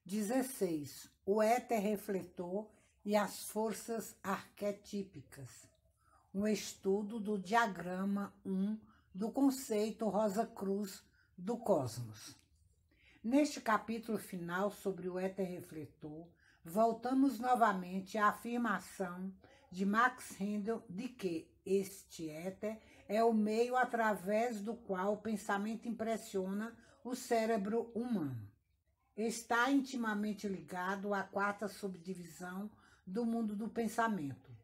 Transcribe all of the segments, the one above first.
16. O éter refletor e as forças arquetípicas. Um estudo do diagrama 1 do conceito Rosa Cruz do cosmos. Neste capítulo final sobre o éter refletor, voltamos novamente à afirmação de Max Rendel de que este éter é o meio através do qual o pensamento impressiona o cérebro humano. Está intimamente ligado à quarta subdivisão do mundo do pensamento.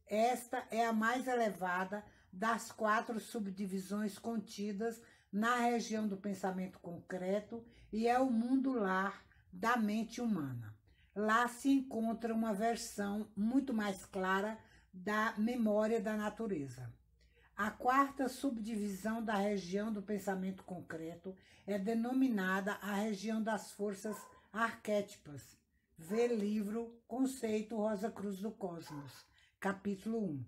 Esta é a mais elevada das 4 subdivisões contidas na região do pensamento concreto e é o mundo lar da mente humana. Lá se encontra uma versão muito mais clara da memória da natureza. A 4ª subdivisão da região do pensamento concreto é denominada a região das forças arquétipas. Vê livro Conceito Rosa Cruz do Cosmos, capítulo 1.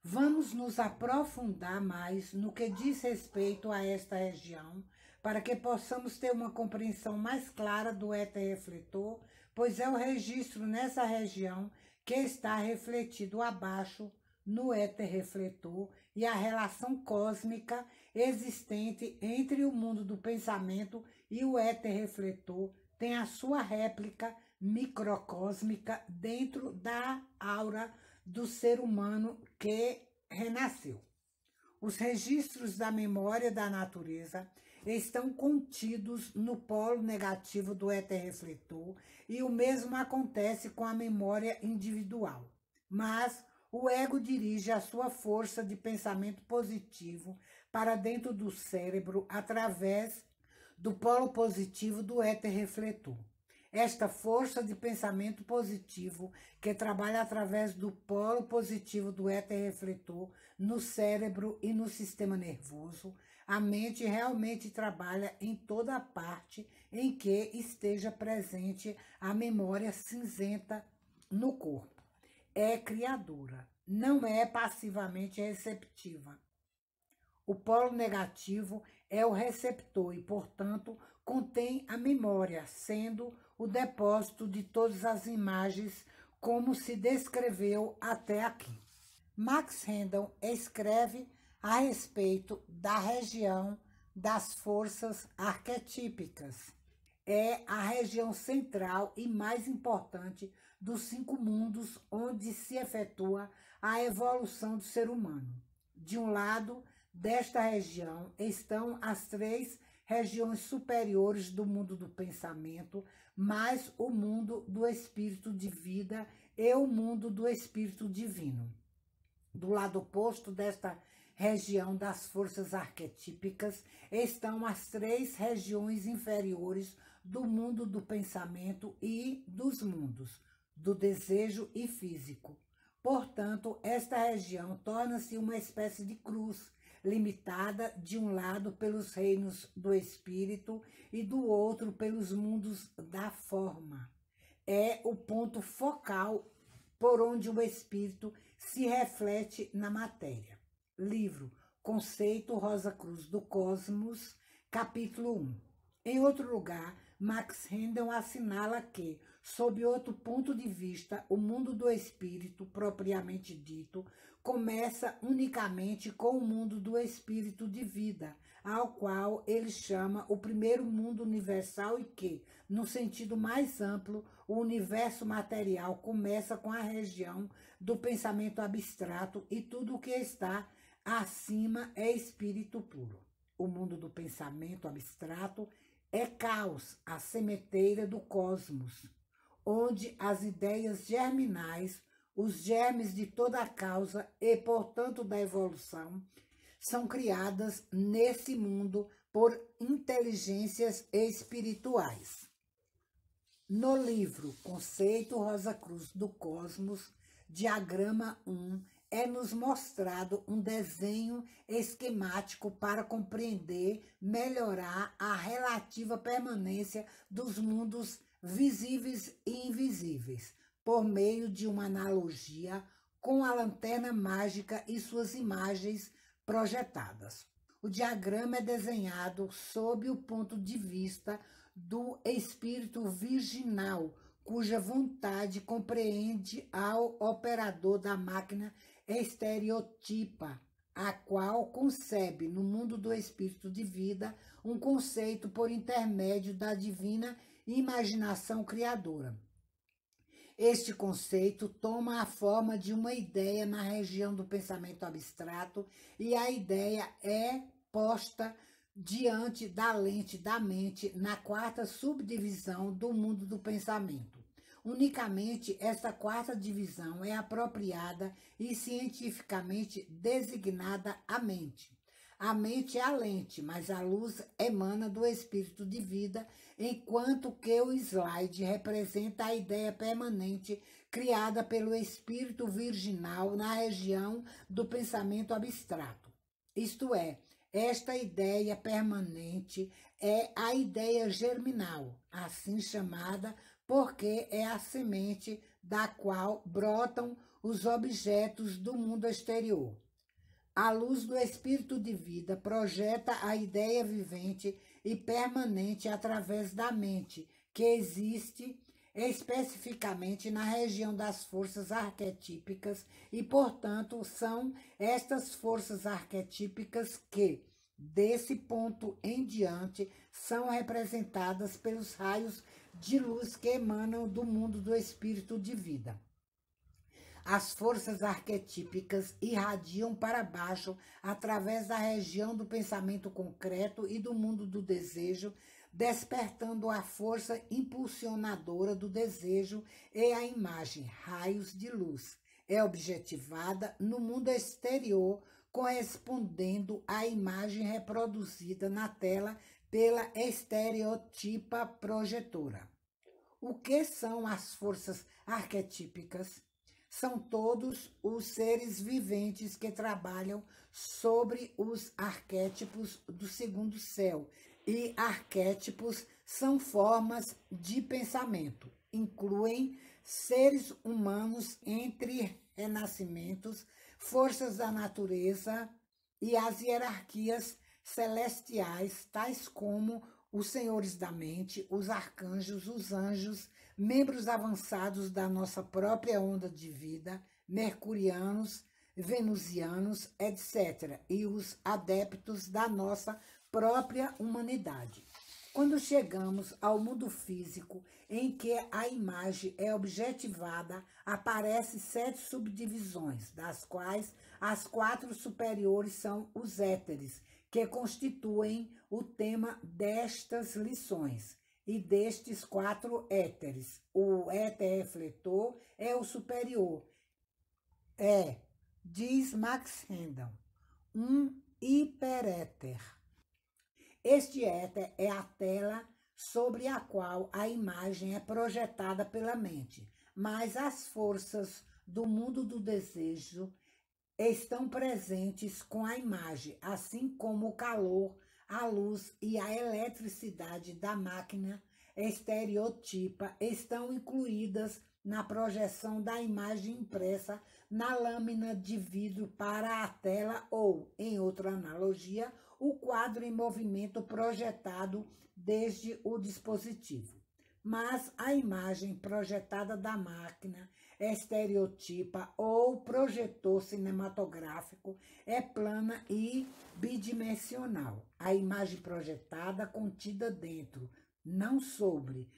Vamos nos aprofundar mais no que diz respeito a esta região, para que possamos ter uma compreensão mais clara do éter refletor, pois é o registro nessa região que está refletido abaixo no éter refletor e a relação cósmica existente entre o mundo do pensamento e o éter refletor tem a sua réplica microcósmica dentro da aura do ser humano que renasceu. Os registros da memória da natureza estão contidos no polo negativo do éter refletor e o mesmo acontece com a memória individual. Mas o ego dirige a sua força de pensamento positivo para dentro do cérebro através do polo positivo do éter refletor. Esta força de pensamento positivo, que trabalha através do polo positivo do éter refletor no cérebro e no sistema nervoso, a mente realmente trabalha em toda a parte em que esteja presente a memória cinzenta no corpo. É criadora, não é passivamente receptiva. O polo negativo é o receptor e, portanto, contém a memória, sendo o depósito de todas as imagens, como se descreveu até aqui. Max Rendel escreve a respeito da região das forças arquetípicas. É a região central e mais importante dos 5 mundos onde se efetua a evolução do ser humano. De um lado desta região estão as 3 regiões superiores do mundo do pensamento, mais o mundo do espírito de vida e o mundo do espírito divino. Do lado oposto desta região das forças arquetípicas estão as 3 regiões inferiores do mundo do pensamento e dos mundos, do desejo e físico. Portanto, esta região torna-se uma espécie de cruz, limitada de um lado pelos reinos do espírito e do outro pelos mundos da forma. É o ponto focal por onde o espírito se reflete na matéria. Livro Conceito Rosa Cruz do Cosmos, capítulo 1. Em outro lugar, Max Rendel assinala que, sob outro ponto de vista, o mundo do espírito, propriamente dito, começa unicamente com o mundo do espírito de vida, ao qual ele chama o primeiro mundo universal e que, no sentido mais amplo, o universo material começa com a região do pensamento abstrato e tudo o que está acima é espírito puro. O mundo do pensamento abstrato é caos, a sementeira do cosmos, onde as ideias germinais, os germes de toda a causa e, portanto, da evolução, são criadas nesse mundo por inteligências espirituais. No livro Conceito Rosa Cruz do Cosmos, diagrama 1, é-nos mostrado um desenho esquemático para compreender, melhorar a relativa permanência dos mundos visíveis e invisíveis, por meio de uma analogia com a lanterna mágica e suas imagens projetadas. O diagrama é desenhado sob o ponto de vista do espírito virginal, cuja vontade compreende ao operador da máquina estereotipa, a qual concebe, no mundo do espírito de vida, um conceito por intermédio da divina imaginação criadora. Este conceito toma a forma de uma ideia na região do pensamento abstrato e a ideia é posta diante da lente da mente na quarta subdivisão do mundo do pensamento. Unicamente esta quarta divisão é apropriada e cientificamente designada a mente. A mente é a lente, mas a luz emana do espírito de vida, enquanto que o slide representa a ideia permanente criada pelo espírito virginal na região do pensamento abstrato. Isto é, esta ideia permanente é a ideia germinal, assim chamada porque é a semente da qual brotam os objetos do mundo exterior. A luz do espírito de vida projeta a ideia vivente e permanente através da mente, que existe especificamente na região das forças arquetípicas e, portanto, são estas forças arquetípicas que, desse ponto em diante, são representadas pelos raios de luz que emanam do mundo do espírito de vida. As forças arquetípicas irradiam para baixo através da região do pensamento concreto e do mundo do desejo, despertando a força impulsionadora do desejo e a imagem, raios de luz, é objetivada no mundo exterior, correspondendo à imagem reproduzida na tela pela estereotipa projetora. O que são as forças arquetípicas? São todos os seres viventes que trabalham sobre os arquétipos do segundo céu. E arquétipos são formas de pensamento. Incluem seres humanos entre renascimentos, forças da natureza e as hierarquias celestiais, tais como os senhores da mente, os arcanjos, os anjos, membros avançados da nossa própria onda de vida, mercurianos, venusianos, etc., e os adeptos da nossa própria humanidade. Quando chegamos ao mundo físico, em que a imagem é objetivada, aparecem 7 subdivisões, das quais as 4 superiores são os éteres, que constituem o tema destas lições. E destes 4 éteres, o éter refletor é o superior. Diz Max Randall, um hiperéter. Este éter é a tela sobre a qual a imagem é projetada pela mente, mas as forças do mundo do desejo estão presentes com a imagem, assim como o calor, a luz e a eletricidade da máquina estereotipa estão incluídas na projeção da imagem impressa na lâmina de vidro para a tela ou, em outra analogia, o quadro em movimento projetado desde o dispositivo. Mas a imagem projetada da máquina estereotipa ou projetor cinematográfico é plana e bidimensional. A imagem projetada contida dentro, não sobre,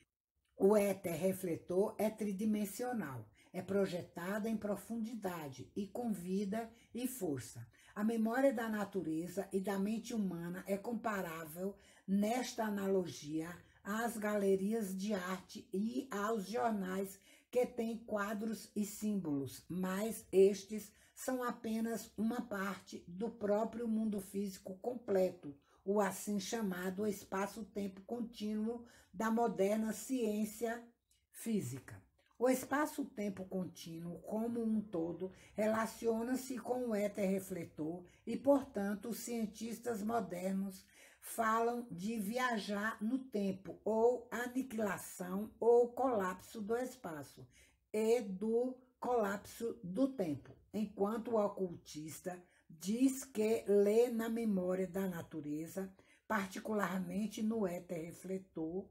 o éter refletor é tridimensional. É projetada em profundidade e com vida e força. A memória da natureza e da mente humana é comparável, nesta analogia, às galerias de arte e aos jornais que têm quadros e símbolos, mas estes são apenas uma parte do próprio mundo físico completo, o assim chamado espaço-tempo contínuo da moderna ciência física. O espaço-tempo contínuo, como um todo, relaciona-se com o éter refletor e, portanto, os cientistas modernos falam de viajar no tempo, ou aniquilação ou colapso do espaço e do colapso do tempo, enquanto o ocultista diz que lê na memória da natureza, particularmente no éter refletor,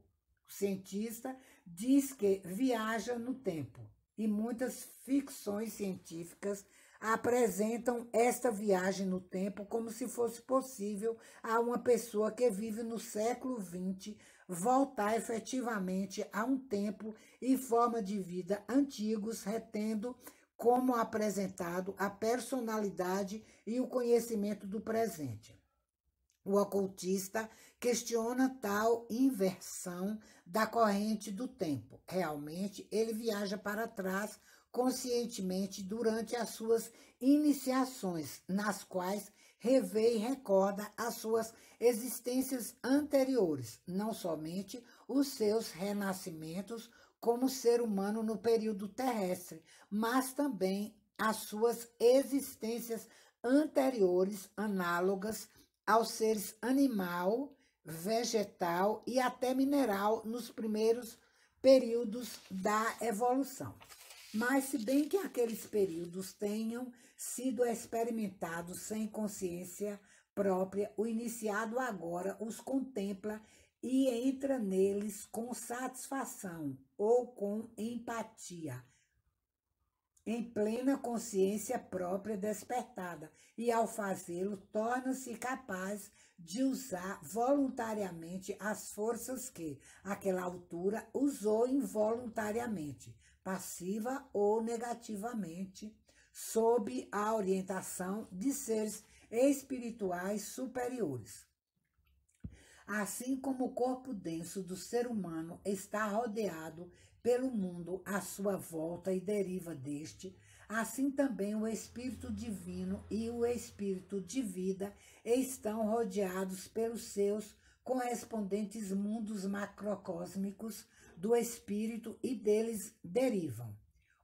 O cientista diz que viaja no tempo, e muitas ficções científicas apresentam esta viagem no tempo como se fosse possível a uma pessoa que vive no século XX voltar efetivamente a um tempo e forma de vida antigos, retendo como apresentado a personalidade e o conhecimento do presente. O ocultista questiona tal inversão da corrente do tempo. Realmente, ele viaja para trás conscientemente durante as suas iniciações, nas quais revê e recorda as suas existências anteriores, não somente os seus renascimentos como ser humano no período terrestre, mas também as suas existências anteriores, análogas aos seres animal, vegetal e até mineral nos primeiros períodos da evolução. Mas, se bem que aqueles períodos tenham sido experimentados sem consciência própria, o iniciado agora os contempla e entra neles com satisfação ou com empatia, em plena consciência própria despertada, e ao fazê-lo torna-se capaz de usar voluntariamente as forças que, àquela altura, usou involuntariamente, passiva ou negativamente, sob a orientação de seres espirituais superiores. Assim como o corpo denso do ser humano está rodeado pelo mundo à sua volta e deriva deste, assim também o Espírito Divino e o Espírito de vida estão rodeados pelos seus correspondentes mundos macrocósmicos do Espírito e deles derivam.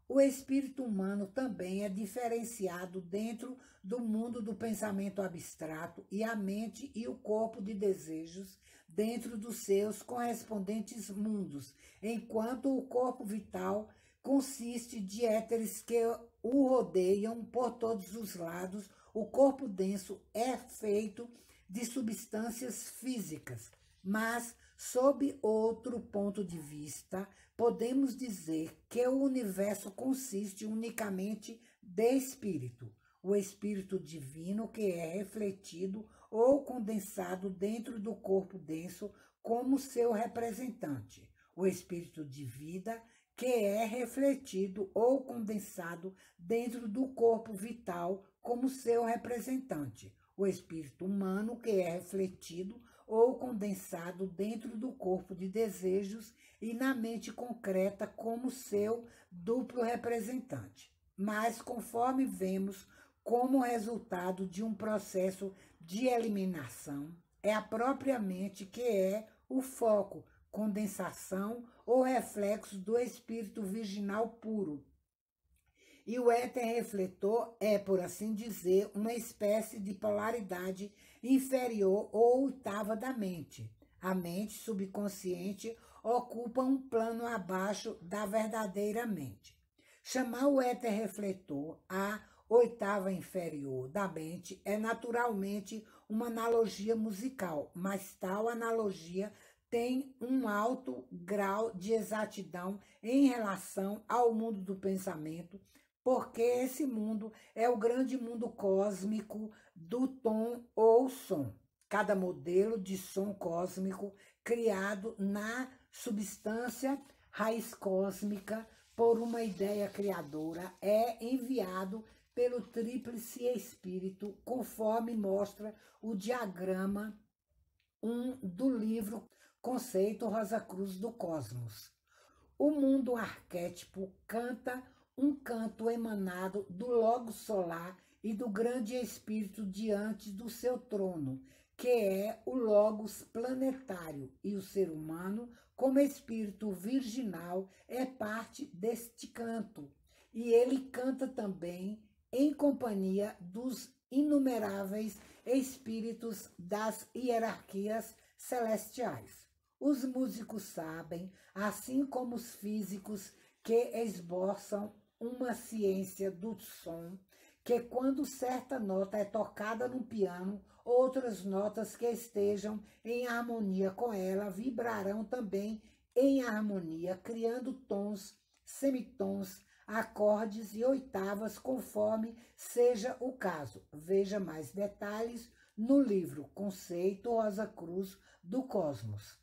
O espírito humano também é diferenciado dentro do mundo do pensamento abstrato e a mente e o corpo de desejos dentro dos seus correspondentes mundos, enquanto o corpo vital consiste de éteres que o rodeiam por todos os lados. O corpo denso é feito de substâncias físicas, mas, sob outro ponto de vista, podemos dizer que o universo consiste unicamente de espírito, o espírito divino que é refletido ou condensado dentro do corpo denso como seu representante, o espírito de vida que é refletido ou condensado dentro do corpo vital como seu representante, o espírito humano que é refletido ou condensado dentro do corpo de desejos e na mente concreta como seu duplo representante. Mas, conforme vemos, como resultado de um processo de eliminação, é a própria mente que é o foco, condensação ou reflexo do espírito virginal puro. E o éter refletor é, por assim dizer, uma espécie de polaridade inferior ou oitava da mente. A mente subconsciente ocupa um plano abaixo da verdadeira mente. Chamar o éter refletor a oitava inferior da mente é naturalmente uma analogia musical, mas tal analogia tem um alto grau de exatidão em relação ao mundo do pensamento, porque esse mundo é o grande mundo cósmico do tom ou som. Cada modelo de som cósmico criado na substância raiz cósmica por uma ideia criadora é enviado pelo tríplice espírito, conforme mostra o diagrama 1 do livro Conceito Rosa Cruz do Cosmos. O mundo arquétipo canta um canto emanado do Logos solar e do grande espírito diante do seu trono, que é o Logos planetário, e o ser humano, como espírito virginal, é parte deste canto. E ele canta também em companhia dos inumeráveis espíritos das hierarquias celestiais. Os músicos sabem, assim como os físicos que esboçam uma ciência do som, que quando certa nota é tocada no piano, outras notas que estejam em harmonia com ela vibrarão também em harmonia, criando tons, semitons, acordes e oitavas, conforme seja o caso. Veja mais detalhes no livro Conceito Rosa Cruz do Cosmos.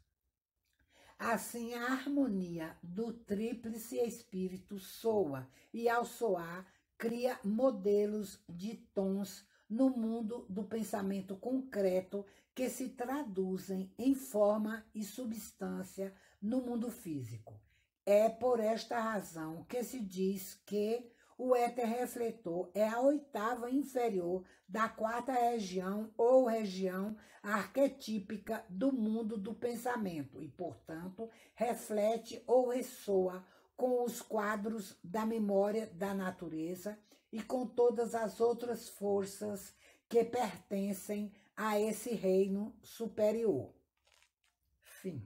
Assim, a harmonia do tríplice espírito soa e, ao soar, cria modelos de tons no mundo do pensamento concreto que se traduzem em forma e substância no mundo físico. É por esta razão que se diz que o éter refletor é a oitava inferior da quarta região ou região arquetípica do mundo do pensamento e, portanto, reflete ou ressoa com os quadros da memória da natureza e com todas as outras forças que pertencem a esse reino superior. Fim.